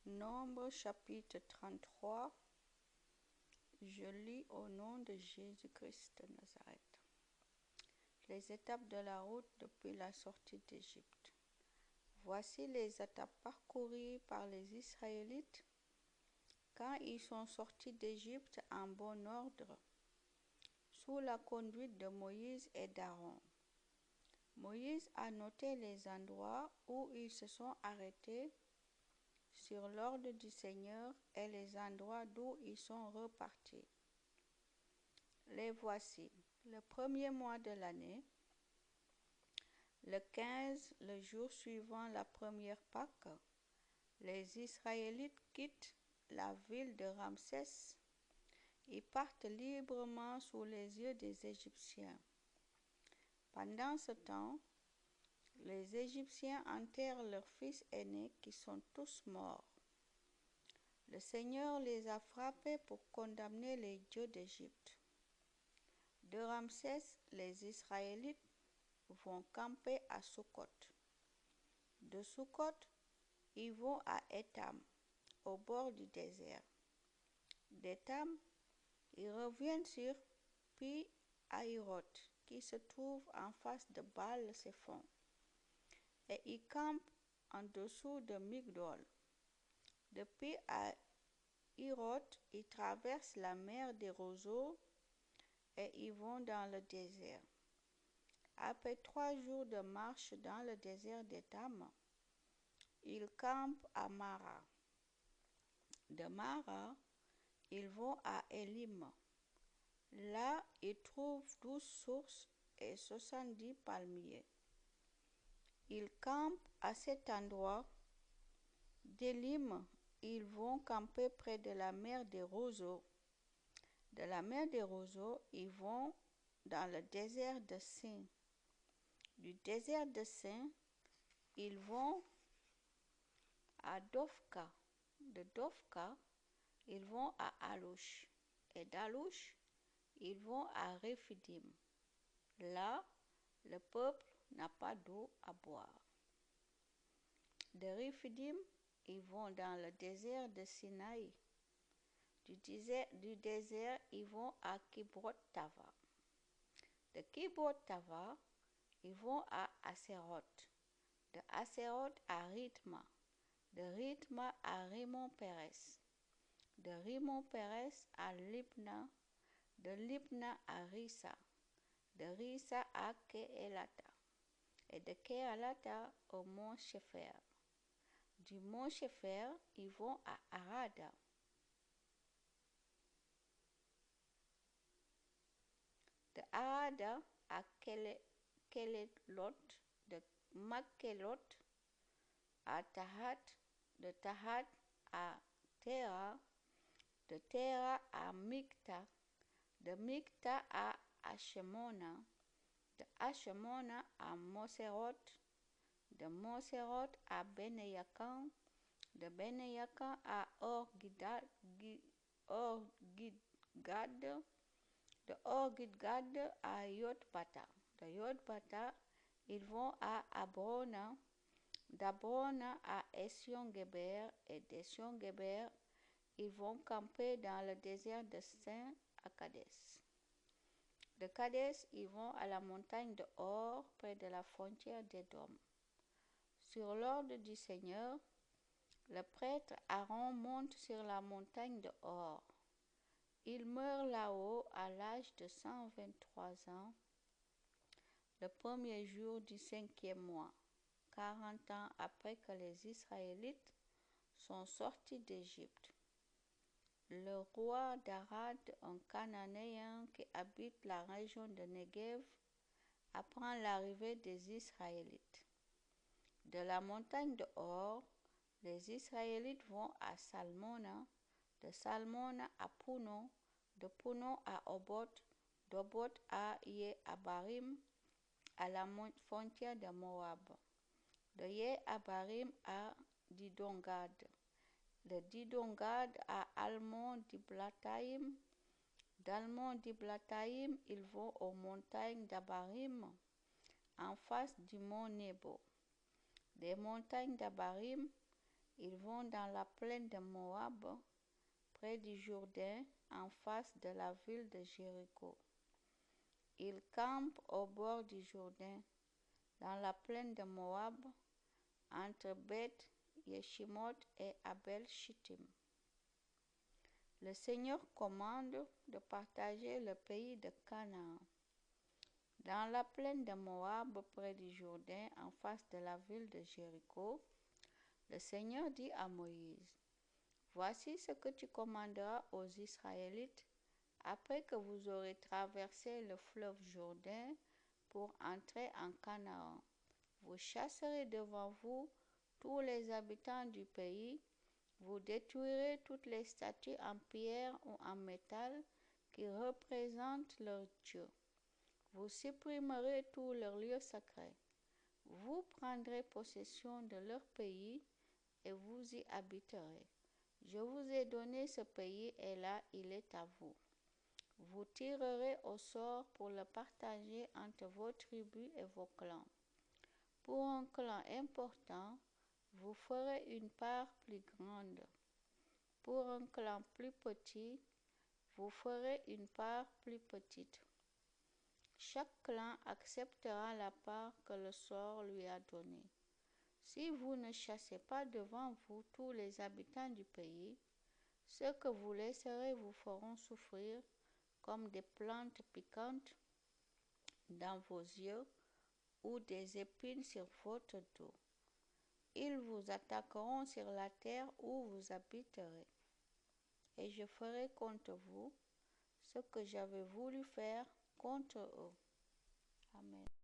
Nombre chapitre 33. Je lis au nom de Jésus-Christ de Nazareth. Les étapes de la route depuis la sortie d'Égypte. Voici les étapes parcourues par les Israélites quand ils sont sortis d'Égypte en bon ordre, sous la conduite de Moïse et d'Aaron. Moïse a noté les endroits où ils se sont arrêtés sur l'ordre du Seigneur et les endroits d'où ils sont repartis. Les voici. Le premier mois de l'année, le 15, le jour suivant la première Pâque, les Israélites quittent la ville de Ramsès. Ils partent librement sous les yeux des Égyptiens. Pendant ce temps, les Égyptiens enterrent leurs fils aînés qui sont tous morts. Le Seigneur les a frappés pour condamner les dieux d'Égypte. De Ramsès, les Israélites vont camper à Sukkot. De Sukkot, ils vont à Étam, au bord du désert. D'Étam, ils reviennent sur Pi-Hahiroth, qui se trouve en face de Baal-Séphon, et ils campent en dessous de Migdol. Depuis Pi-Hahiroth, ils traversent la mer des roseaux et ils vont dans le désert. Après 3 jours de marche dans le désert d'Étam, ils campent à Mara. De Mara, ils vont à Élim. Là, ils trouvent 12 sources et 70 palmiers. Ils campent à cet endroit. D'Élim, ils vont camper près de la mer des roseaux. De la mer des roseaux, ils vont dans le désert de Sin. Du désert de Sin, ils vont à Dofka. De Dofka, ils vont à Alouche. Et d'Alouche, ils vont à Rephidim. Là, le peuple n'a pas d'eau à boire. De Rephidim, ils vont dans le désert de Sinaï. Du désert, ils vont à Kibroth-Tava. De Kibroth-Tava, ils vont à Haséroth. De Haséroth à Rithma. De Rithma à Rimon-Pérès. De Rimon-Pérès à Libna. De Libna à Rissa. De Rissa à Kehelata. Et de Kehelata au mont Shépher. Du mont Shépher, ils vont à Arada. De Arada à Kelelot, de Makkelot à Tahat, de Tahat à Tera, de Tera à Mikta, de Mikta à Hashemona, de Hashemona à Moseroth, de Moseroth à Beneyakan, de Beneyakan à Or-Gidgad, de Or-Gidgad à Yotbata. De Yotbata, ils vont à Abrona, d'Abrona à Ession-Geber, et d'Ession-Geber, ils vont camper dans le désert de Sin à Kadès. De Kadès, ils vont à la montagne de Hor, près de la frontière d'Édom. Sur l'ordre du Seigneur, le prêtre Aaron monte sur la montagne de Hor. Il meurt là-haut à l'âge de 123 ans, le premier jour du 5e mois, 40 ans après que les Israélites sont sortis d'Égypte. Le roi d'Arad, un Cananéen qui habite la région de Negev, apprend l'arrivée des Israélites. De la montagne de Hor, les Israélites vont à Salmona, de Salmona à Punon, de Punon à Oboth, d'Oboth à Ye-Abarim, à la frontière de Moab, de Ye-Abarim à Didongad, de Didongad à Almon-Diblathaïm. D'Almon-Diblathaïm, ils vont aux montagnes d'Abarim, en face du mont Nebo. Des montagnes d'Abarim, Ils vont dans la plaine de Moab, près du Jourdain, en face de la ville de Jéricho. Ils campent au bord du Jourdain, dans la plaine de Moab, entre Beth Yeshimoth et Abel Shittim. Le Seigneur commande de partager le pays de Canaan. Dans la plaine de Moab, près du Jourdain, en face de la ville de Jéricho, le Seigneur dit à Moïse: Voici ce que tu commanderas aux Israélites après que vous aurez traversé le fleuve Jourdain pour entrer en Canaan. Vous chasserez devant vous tous les habitants du pays. Vous détruirez toutes les statues en pierre ou en métal qui représentent leur Dieu. Vous supprimerez tous leurs lieux sacrés. Vous prendrez possession de leur pays et vous y habiterez. Je vous ai donné ce pays et là il est à vous. Vous tirerez au sort pour le partager entre vos tribus et vos clans. Pour un clan important, vous ferez une part plus grande. Pour un clan plus petit, vous ferez une part plus petite. Chaque clan acceptera la part que le sort lui a donnée. Si vous ne chassez pas devant vous tous les habitants du pays, ceux que vous laisserez vous feront souffrir comme des plantes piquantes dans vos yeux ou des épines sur votre dos. Ils vous attaqueront sur la terre où vous habiterez. Et je ferai contre vous ce que j'avais voulu faire contre eux. Amen.